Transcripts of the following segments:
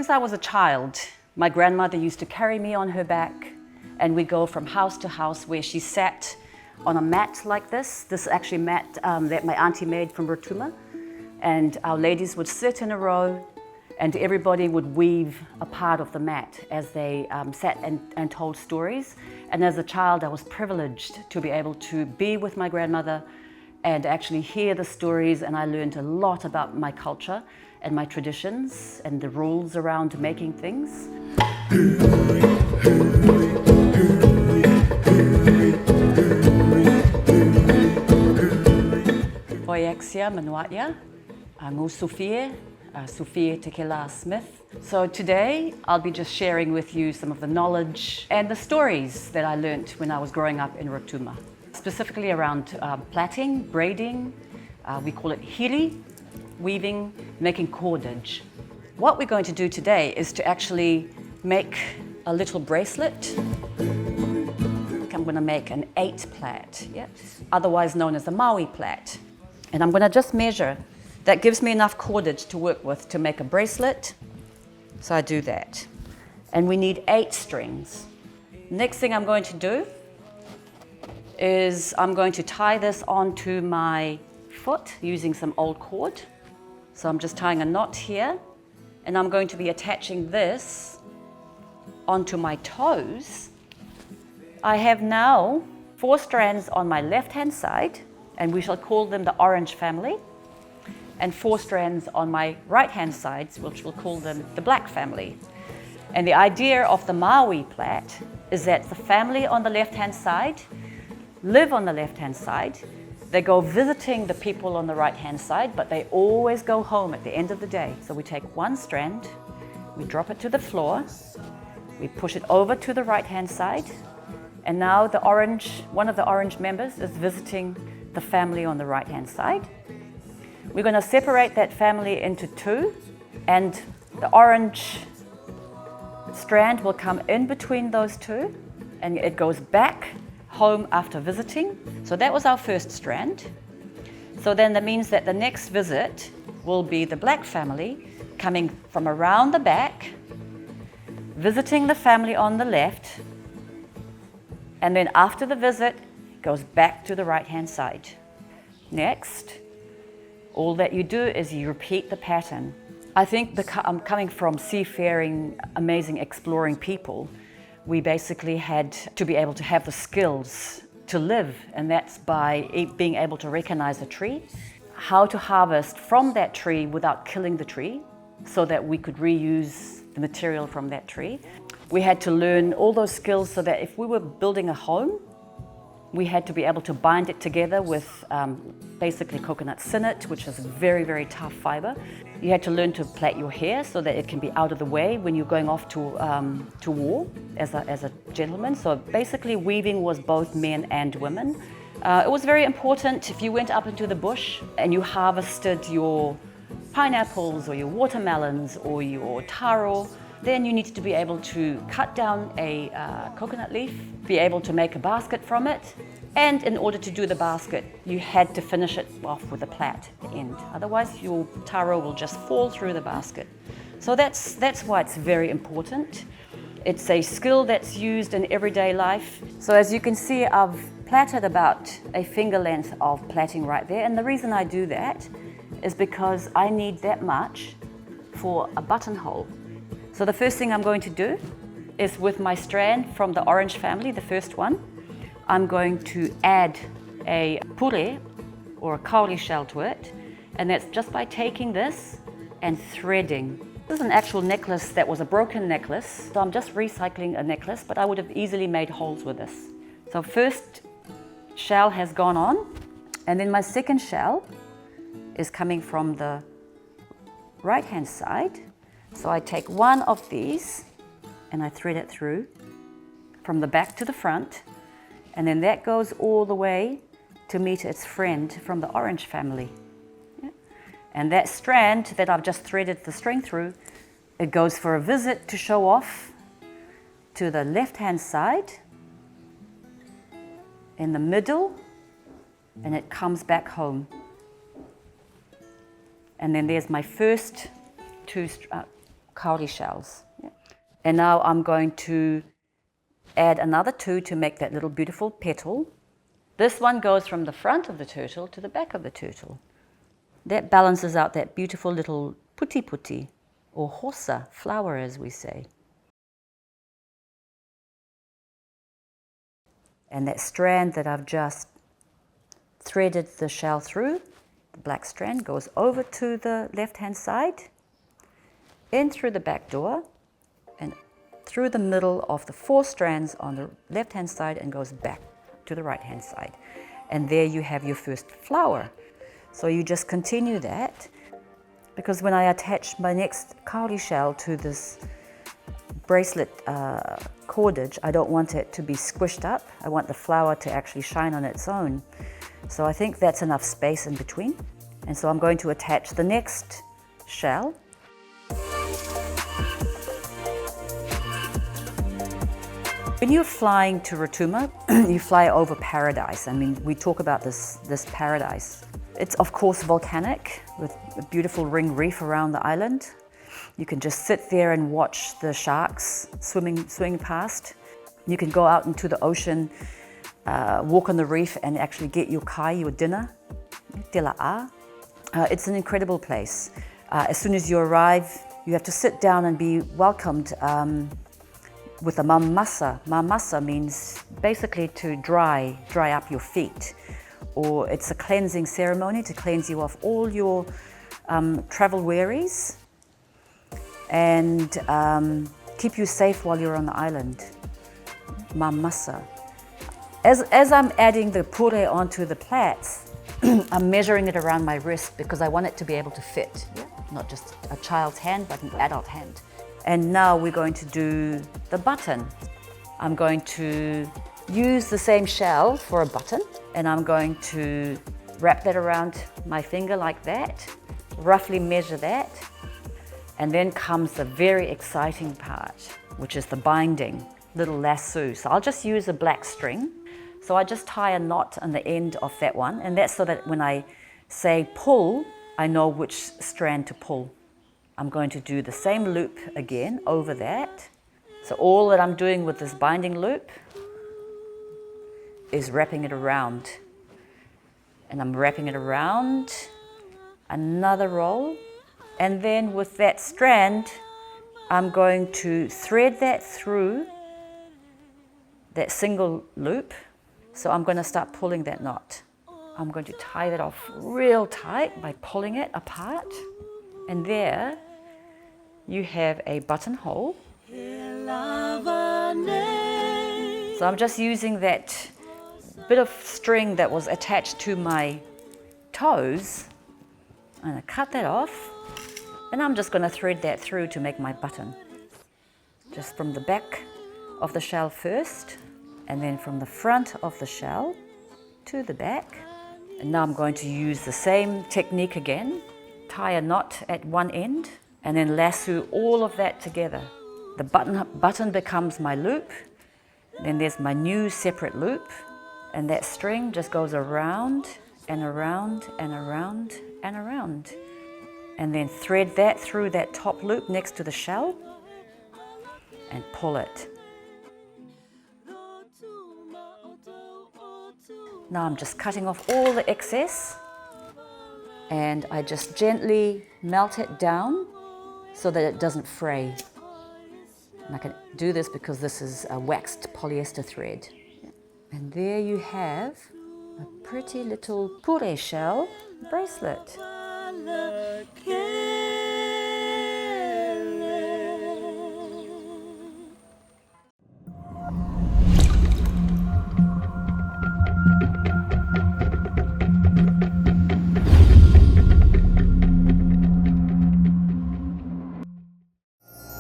Since I was a child, my grandmother used to carry me on her back, and we'd go from house to house where she sat on a mat like this. This is actually a mat that my auntie made from Rotuma. And our ladies would sit in a row, and everybody would weave a part of the mat as they sat and told stories. And as a child, I was privileged to be able to be with my grandmother and actually hear the stories, and I learned a lot about my culture and my traditions and the rules around making things. Oiexia Manuatia, Ngu Sofia Tekela Smith. So today I'll be just sharing with you some of the knowledge and the stories that I learnt when I was growing up in Rotuma. Specifically around plaiting, braiding, we call it hiri, weaving, making cordage. What we're going to do today is to actually make a little bracelet. I'm going to make an 8 plait, otherwise known as a Maui plait. And I'm going to just measure. That gives me enough cordage to work with to make a bracelet. So I do that. And we need 8 strings. Next thing I'm going to do is I'm going to tie this onto my foot using some old cord. So I'm just tying a knot here, and I'm going to be attaching this onto my toes. I have now 4 strands on my left-hand side, and we shall call them the orange family, and 4 strands on my right-hand side, which we'll call them the black family. And the idea of the Maui plait is that the family on the left-hand side live on the left-hand side. They go visiting the people on the right-hand side, but they always go home at the end of the day. So we take 1 strand, we drop it to the floor, we push it over to the right-hand side, and now one of the orange members is visiting the family on the right-hand side. We're going to separate that family into 2, and the orange strand will come in between those 2, and it goes back home after visiting. So that was our first strand. So then that means that the next visit will be the black family coming from around the back, visiting the family on the left, and then after the visit, goes back to the right-hand side. Next, all that you do is you repeat the pattern. I think I'm coming from seafaring, amazing exploring people. We basically had to be able to have the skills to live, and that's by being able to recognize a tree, how to harvest from that tree without killing the tree so that we could reuse the material from that tree. We had to learn all those skills so that if we were building a home, we had to be able to bind it together with basically coconut sinnet, which is very, very tough fiber. You had to learn to plait your hair so that it can be out of the way when you're going off to war as a gentleman. So basically weaving was both men and women. It was very important if you went up into the bush and you harvested your pineapples or your watermelons or your taro, then you needed to be able to cut down a coconut leaf, be able to make a basket from it, and in order to do the basket, you had to finish it off with a plait at the end. Otherwise, your taro will just fall through the basket. So that's why it's very important. It's a skill that's used in everyday life. So as you can see, I've plaited about a finger length of plaiting right there, and the reason I do that is because I need that much for a buttonhole. So the first thing I'm going to do is with my strand from the orange family, the first one, I'm going to add a pure or a kauri shell to it, and that's just by taking this and threading. This is an actual necklace that was a broken necklace, so I'm just recycling a necklace, but I would have easily made holes with this. So first shell has gone on, and then my second shell is coming from the right-hand side. So I take one of these and I thread it through from the back to the front, and then that goes all the way to meet its friend from the orange family. And that strand that I've just threaded the string through, it goes for a visit to show off to the left-hand side, in the middle, and it comes back home. And then there's my first 2 cowrie shells. Yeah. And now I'm going to add another 2 to make that little beautiful petal. This one goes from the front of the turtle to the back of the turtle. That balances out that beautiful little puti, or hosa flower, as we say. And that strand that I've just threaded the shell through, the black strand, goes over to the left-hand side, in through the back door, and through the middle of the 4 strands on the left-hand side and goes back to the right-hand side. And there you have your first flower. So you just continue that, because when I attach my next cowrie shell to this bracelet cordage, I don't want it to be squished up. I want the flower to actually shine on its own. So I think that's enough space in between. And so I'm going to attach the next shell. When you're flying to Rotuma, you fly over paradise. I mean, we talk about this paradise. It's of course volcanic, with a beautiful ring reef around the island. You can just sit there and watch the sharks swimming past. You can go out into the ocean, walk on the reef and actually get your kai, your dinner, te la'a. It's an incredible place. As soon as you arrive, you have to sit down and be welcomed with a mamasa. Mamasa means basically to dry up your feet. Or it's a cleansing ceremony to cleanse you of all your travel wearies and keep you safe while you're on the island. Mamasa. As I'm adding the pure onto the plaits, I'm measuring it around my wrist because I want it to be able to fit. Yeah? Not just a child's hand, but an adult hand. And now we're going to do the button. I'm going to use the same shell for a button, and I'm going to wrap that around my finger like that, roughly measure that, and then comes the very exciting part, which is the binding, little lasso. So I'll just use a black string. So I just tie a knot on the end of that one, and that's so that when I say pull, I know which strand to pull. I'm going to do the same loop again over that. So all that I'm doing with this binding loop is wrapping it around. And I'm wrapping it around, another roll, and then with that strand, I'm going to thread that through that single loop. So I'm going to start pulling that knot. I'm going to tie that off real tight by pulling it apart. And there you have a buttonhole. So I'm just using that bit of string that was attached to my toes. I'm going to cut that off, and I'm just going to thread that through to make my button. Just from the back of the shell first, and then from the front of the shell to the back. And now I'm going to use the same technique again. Tie a knot at one end, and then lasso all of that together. The button becomes my loop, then there's my new separate loop, and that string just goes around and around and around and around. And then thread that through that top loop next to the shell and pull it. Now I'm just cutting off all the excess, and I just gently melt it down so that it doesn't fray. And I can do this because this is a waxed polyester thread. And there you have a pretty little pure shell bracelet.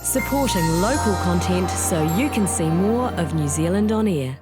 Supporting local content so you can see more of New Zealand on air.